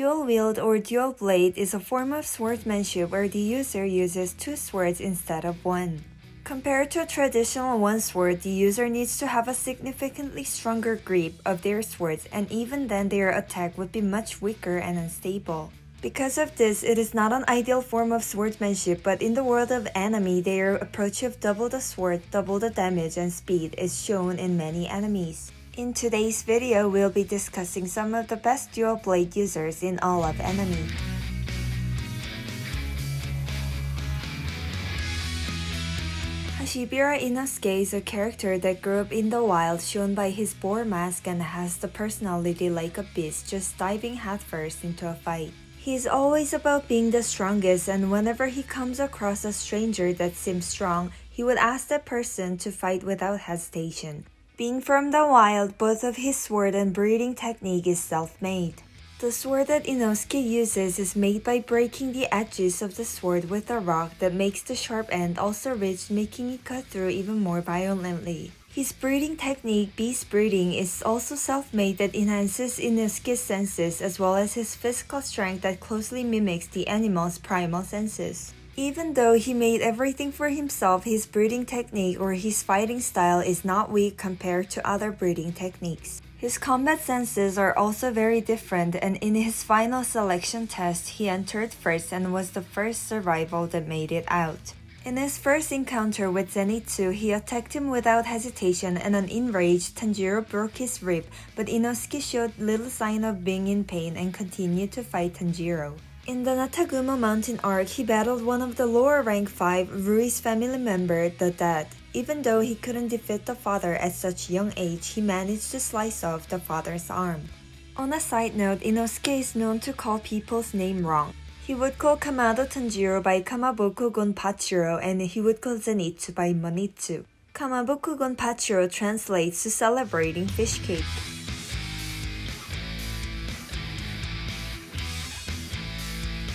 Dual wield or dual blade is a form of swordsmanship where the user uses two swords instead of one. Compared to a traditional one sword, the user needs to have a significantly stronger grip of their swords, and even then their attack would be much weaker and unstable. Because of this, it is not an ideal form of swordsmanship, but in the world of anime, their approach of double the sword, double the damage and speed is shown in many animes. In today's video, we'll be discussing some of the best dual blade users in all of anime. Hashibira Inosuke is a character that grew up in the wild, shown by his boar mask, and has the personality like a beast, just diving headfirst into a fight. He is always about being the strongest, and whenever he comes across a stranger that seems strong, he would ask that person to fight without hesitation. Being from the wild, both of his sword and breathing technique is self-made. The sword that Inosuke uses is made by breaking the edges of the sword with a rock that makes the sharp end also ridged, making it cut through even more violently. His breathing technique, beast breathing, is also self-made that enhances Inosuke's senses as well as his physical strength that closely mimics the animal's primal senses. Even though he made everything for himself, his breathing technique or his fighting style is not weak compared to other breathing techniques. His combat senses are also very different, and in his final selection test, he entered first and was the first survival that made it out. In his first encounter with Zenitsu, he attacked him without hesitation, and on enraged, Tanjiro broke his rib, but Inosuke showed little sign of being in pain and continued to fight Tanjiro. In the Nataguma Mountain arc, he battled one of the lower rank 5 Rui's family member, the Dead. Even though he couldn't defeat the father at such young age, he managed to slice off the father's arm. On a side note, Inosuke is known to call people's name wrong. He would call Kamado Tanjiro by Kamaboko Gonpachiro, and he would call Zenitsu by Monitsu. Kamaboko Gonpachiro translates to celebrating fish cake.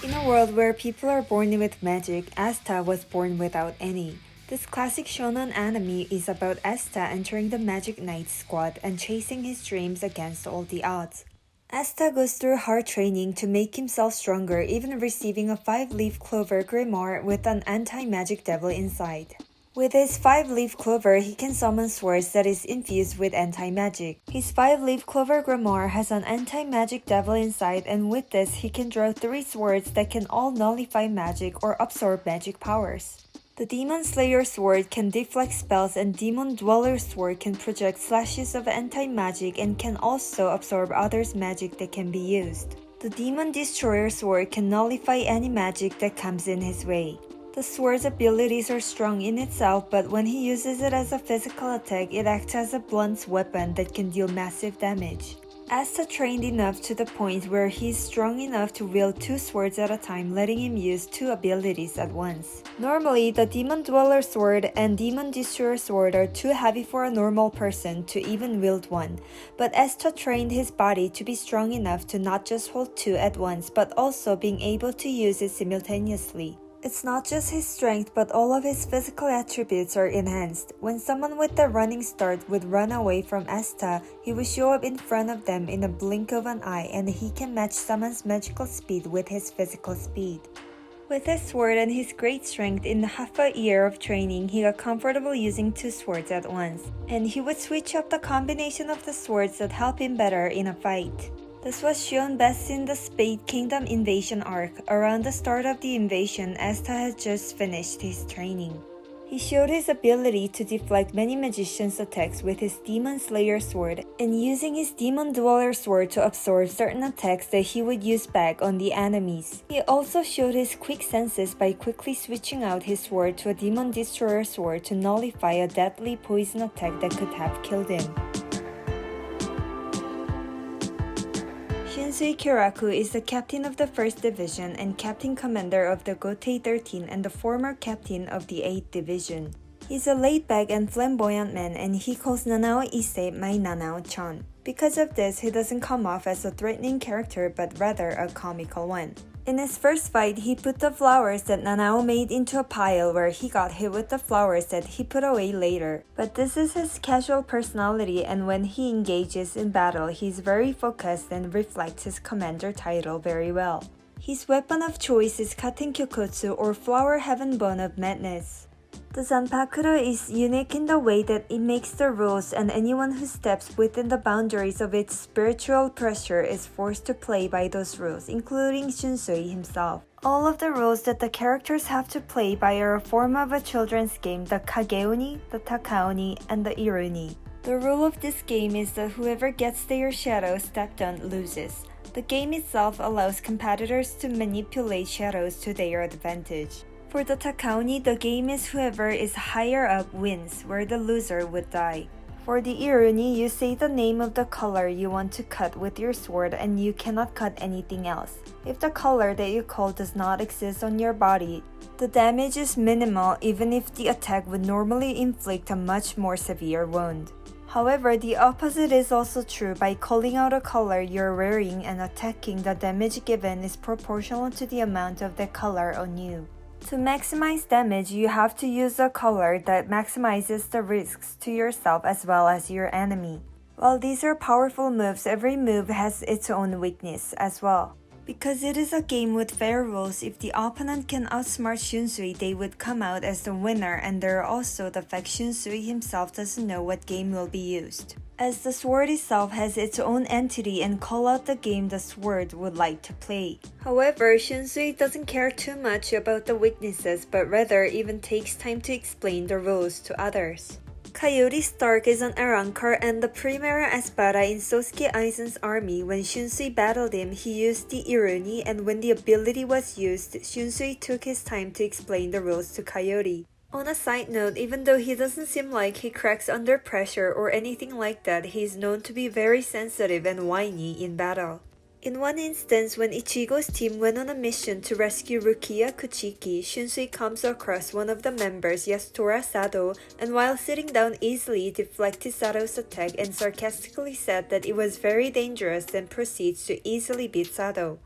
In a world where people are born with magic, Asta was born without any. This classic shonen anime is about Asta entering the Magic Knight squad and chasing his dreams against all the odds. Asta goes through hard training to make himself stronger, even receiving a 5-leaf clover grimoire with an anti-magic devil inside. With his 5-leaf clover, he can summon swords that is infused with anti-magic. His 5-leaf clover grimoire has an anti-magic devil inside, and with this, he can draw 3 swords that can all nullify magic or absorb magic powers. The Demon Slayer sword can deflect spells, and Demon Dweller sword can project slashes of anti-magic and can also absorb others' magic that can be used. The Demon Destroyer sword can nullify any magic that comes in his way. The sword's abilities are strong in itself, but when he uses it as a physical attack, it acts as a blunt weapon that can deal massive damage. Asta trained enough to the point where he is strong enough to wield 2 swords at a time, letting him use 2 abilities at once. Normally, the Demon Dweller sword and Demon Destroyer sword are too heavy for a normal person to even wield one, but Asta trained his body to be strong enough to not just hold 2 at once, but also being able to use it simultaneously. It's not just his strength, but all of his physical attributes are enhanced. When someone with the running start would run away from Asta, he would show up in front of them in a blink of an eye, and he can match someone's magical speed with his physical speed. With his sword and his great strength, in half a year of training, he got comfortable using 2 swords at once, and he would switch up the combination of the swords that help him better in a fight. This was shown best in the Spade Kingdom invasion arc. Around the start of the invasion, Asta had just finished his training. He showed his ability to deflect many magicians' attacks with his Demon Slayer sword, and using his Demon Dweller sword to absorb certain attacks that he would use back on the enemies. He also showed his quick senses by quickly switching out his sword to a Demon Destroyer sword to nullify a deadly poison attack that could have killed him. Shinsui Kiraku is the captain of the 1st Division and captain commander of the Gotei 13 and the former captain of the 8th Division. He's a laid-back and flamboyant man, and he calls Nanao Issei my Nanao-chan. Because of this, he doesn't come off as a threatening character but rather a comical one. In his first fight, he put the flowers that Nanao made into a pile where he got hit with the flowers that he put away later. But this is his casual personality, and when he engages in battle, he's very focused and reflects his commander title very well. His weapon of choice is Katen Kyokotsu, or Flower Heaven Bone of Madness. The Zanpakuto is unique in the way that it makes the rules, and anyone who steps within the boundaries of its spiritual pressure is forced to play by those rules, including Shinsui himself. All of the rules that the characters have to play by are a form of a children's game: the Kageuni, the Takaoni, and the Iruni. The rule of this game is that whoever gets their shadow stepped on loses. The game itself allows competitors to manipulate shadows to their advantage. For the Takaoni, the game is whoever is higher up wins, where the loser would die. For the Iruni, you say the name of the color you want to cut with your sword and you cannot cut anything else. If the color that you call does not exist on your body, the damage is minimal even if the attack would normally inflict a much more severe wound. However, the opposite is also true. By calling out a color you're wearing and attacking, the damage given is proportional to the amount of that color on you. To maximize damage, you have to use a color that maximizes the risks to yourself as well as your enemy. While these are powerful moves, every move has its own weakness as well. Because it is a game with fair rules, if the opponent can outsmart Shinsui, they would come out as the winner, and there are also the fact Shinsui himself doesn't know what game will be used, as the sword itself has its own entity and call out the game the sword would like to play. However, Shinsui doesn't care too much about the weaknesses, but rather even takes time to explain the rules to others. Coyote Stark is an Arankar and the Primera Espada in Sosuke Aizen's army. When Shinsui battled him, he used the Iruni, and when the ability was used, Shinsui took his time to explain the rules to Coyote. On a side note, even though he doesn't seem like he cracks under pressure or anything like that, he is known to be very sensitive and whiny in battle. In one instance, when Ichigo's team went on a mission to rescue Rukia Kuchiki, Shinsui comes across one of the members, Yasutora Sado, and while sitting down easily deflected Sado's attack and sarcastically said that it was very dangerous, then proceeds to easily beat Sado.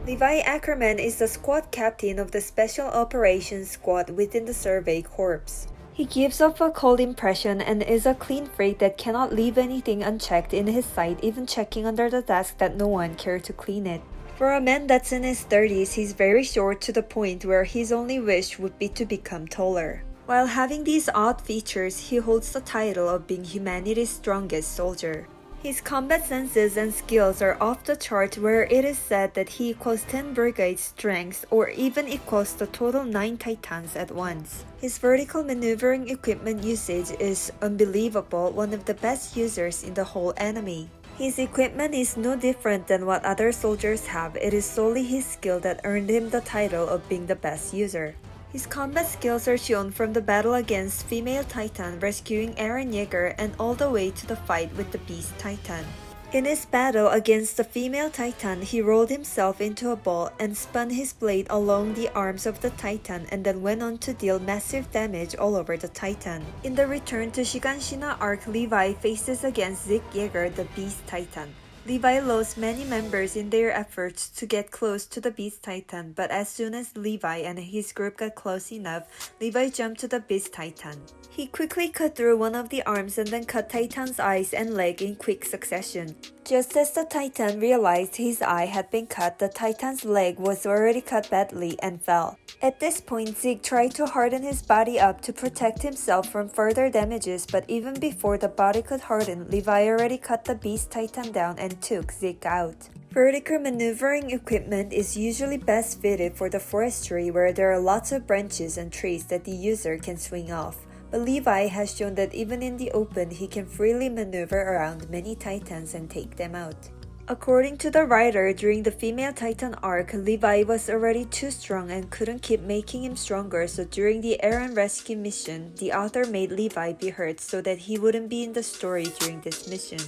Levi Ackerman is the squad captain of the Special Operations Squad within the Survey Corps. He gives off a cold impression and is a clean freak that cannot leave anything unchecked in his sight, even checking under the desk that no one cared to clean it. For a man that's in his 30s, he's very short to the point where his only wish would be to become taller. While having these odd features, he holds the title of being humanity's strongest soldier. His combat senses and skills are off the chart, where it is said that he equals 10 brigades strength or even equals the total 9 titans at once. His vertical maneuvering equipment usage is unbelievable, one of the best users in the whole anime. His equipment is no different than what other soldiers have. It is solely his skill that earned him the title of being the best user. His combat skills are shown from the battle against Female Titan, rescuing Eren Yeager, and all the way to the fight with the Beast Titan. In his battle against the Female Titan, he rolled himself into a ball and spun his blade along the arms of the Titan and then went on to deal massive damage all over the Titan. In the Return to Shiganshina arc, Levi faces against Zeke Yeager, the Beast Titan. Levi lost many members in their efforts to get close to the Beast Titan, but as soon as Levi and his group got close enough, Levi jumped to the Beast Titan. He quickly cut through one of the arms and then cut Titan's eyes and leg in quick succession. Just as the Titan realized his eye had been cut, the Titan's leg was already cut badly and fell. At this point, Zeke tried to harden his body up to protect himself from further damages, but even before the body could harden, Levi already cut the Beast Titan down and took Zeke out. Vertical maneuvering equipment is usually best fitted for the forestry, where there are lots of branches and trees that the user can swing off. But Levi has shown that even in the open, he can freely maneuver around many titans and take them out. According to the writer, during the Female Titan arc, Levi was already too strong and couldn't keep making him stronger, so during the Eren rescue mission, the author made Levi be hurt so that he wouldn't be in the story during this mission.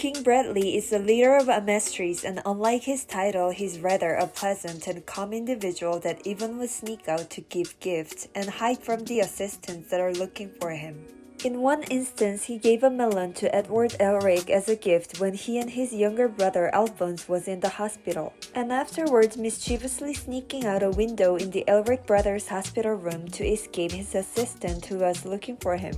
King Bradley is the leader of Amestris, and unlike his title, he's rather a pleasant and calm individual that even would sneak out to give gifts and hide from the assistants that are looking for him. In one instance, he gave a melon to Edward Elric as a gift when he and his younger brother Alphonse was in the hospital, and afterwards mischievously sneaking out a window in the Elric brothers' hospital room to escape his assistant who was looking for him.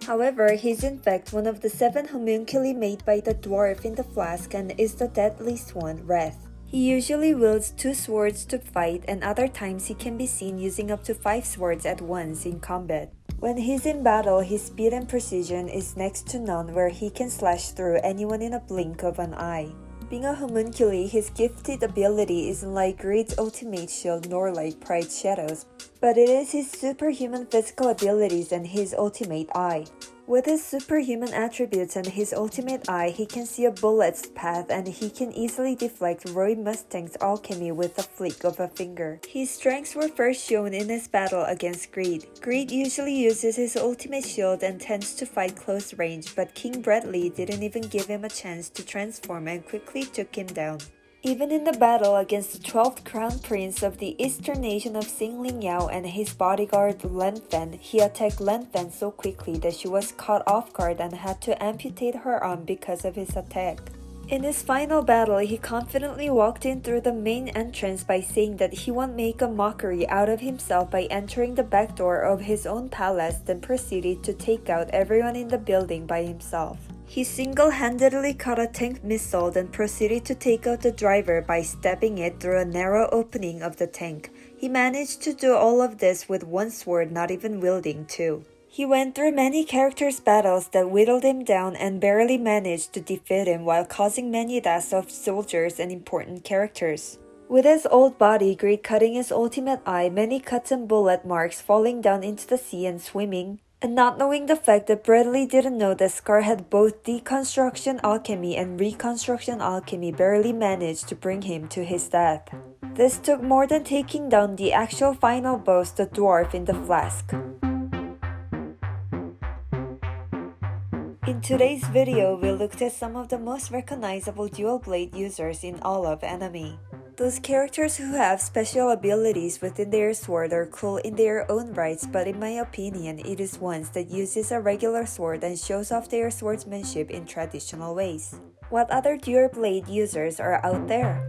However, he's in fact one of the 7 homunculi made by the dwarf in the flask and is the deadliest one, Wrath. He usually wields 2 swords to fight, and other times he can be seen using up to 5 swords at once in combat. When he's in battle, his speed and precision is next to none, where he can slash through anyone in a blink of an eye. Being a homunculi, his gifted ability isn't like Greed's ultimate shield nor like Pride's shadows, but it is his superhuman physical abilities and his ultimate eye. With his superhuman attributes and his ultimate eye, he can see a bullet's path and he can easily deflect Roy Mustang's alchemy with a flick of a finger. His strengths were first shown in his battle against Greed. Greed usually uses his ultimate shield and tends to fight close range, but King Bradley didn't even give him a chance to transform and quickly took him down. Even in the battle against the 12th Crown Prince of the eastern nation of Xingling Yao and his bodyguard Len Fen, he attacked Len Fen so quickly that she was caught off guard and had to amputate her arm because of his attack. In his final battle, he confidently walked in through the main entrance by saying that he won't make a mockery out of himself by entering the back door of his own palace, then proceeded to take out everyone in the building by himself. He single-handedly caught a tank missile, then proceeded to take out the driver by stabbing it through a narrow opening of the tank. He managed to do all of this with 1 sword, not even wielding 2. He went through many characters' battles that whittled him down and barely managed to defeat him while causing many deaths of soldiers and important characters. With his old body, Greed cutting his ultimate eye, many cuts and bullet marks, falling down into the sea and swimming, and not knowing the fact that Bradley didn't know that Scar had both deconstruction alchemy and reconstruction alchemy, barely managed to bring him to his death. This took more than taking down the actual final boss, the dwarf in the flask. In today's video, we looked at some of the most recognizable dual blade users in all of anime. Those characters who have special abilities within their sword are cool in their own rights, but in my opinion, it is ones that uses a regular sword and shows off their swordsmanship in traditional ways. What other dual blade users are out there?